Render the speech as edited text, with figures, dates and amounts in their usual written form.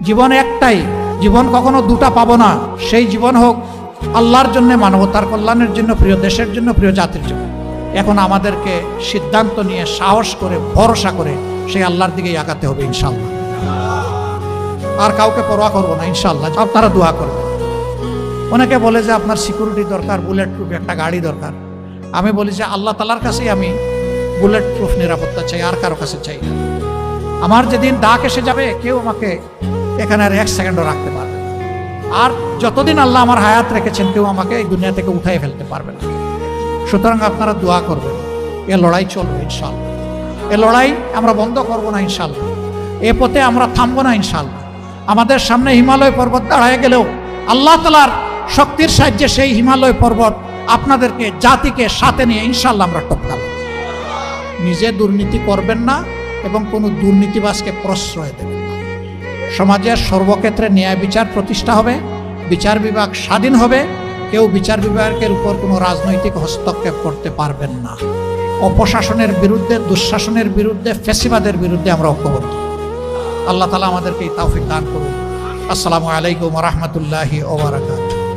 জীবন একটাই, জীবন কখনো দুটা পাবো না। সেই জীবন হোক আল্লাহর জন্য, মানবতার কল্যাণের জন্য, প্রিয় দেশের জন্য, প্রিয় জাতির জন্য। এখন আমাদেরকে সিদ্ধান্ত নিয়ে সাহস করে ভরসা করে সেই আল্লাহর দিকেই আগাতে হবে ইনশাআল্লাহ। আর কাউকে পরোয়া করবো না ইনশাআল্লাহ। আপনারা দোয়া করবেন। অনেকে বলে যে আপনার সিকিউরিটি দরকার, বুলেট প্রুফ একটা গাড়ি দরকার। আমি বলি যে আল্লাহ তাআলার কাছেই আমি বুলেট প্রুফ নিরাপত্তা চাই, আর কারো কাছে চাই না। আমার যেদিন ডাক এসে যাবে কেউ আমাকে এখানে আর এক সেকেন্ডও রাখতে পারবে না। আর যতদিন আল্লাহ আমার হায়াত রেখেছেন কেউ আমাকে এই দুনিয়া থেকে উঠাই ফেলতে পারবে না। সুতরাং আপনারা দোয়া করবেন। এ লড়াই চলবে ইনশাআল্লাহ। এ লড়াই আমরা বন্ধ করব না ইনশাআল্লাহ। এ পথে আমরা থামবো না ইনশাআল্লাহ। আমাদের সামনে হিমালয় পর্বত দাঁড়ায় গেলেও আল্লাহ তাআলার শক্তির সাহায্যে সেই হিমালয় পর্বত আপনাদেরকে, জাতিকে সাথে নিয়ে ইনশাআল্লাহ আমরা টপকাবো। নিজে দুর্নীতি করবেন না এবং কোনো দুর্নীতিবাজকে প্রশ্রয় দেবেন না। সমাজের সর্বক্ষেত্রে ন্যায় বিচার প্রতিষ্ঠা হবে, বিচার বিভাগ স্বাধীন হবে। কেউ বিচার বিভাগের উপর কোনো রাজনৈতিক হস্তক্ষেপ করতে পারবেন না। অপশাসনের বিরুদ্ধে, দুঃশাসনের বিরুদ্ধে, ফ্যাসিবাদের বিরুদ্ধে আমরা ঐক্যবদ্ধ। আল্লাহ তাআলা আমাদেরকে এই তৌফিক দান করুন। আসসালামু আলাইকুম ওয়া রাহমাতুল্লাহি ওয়া বারাকাতুহু।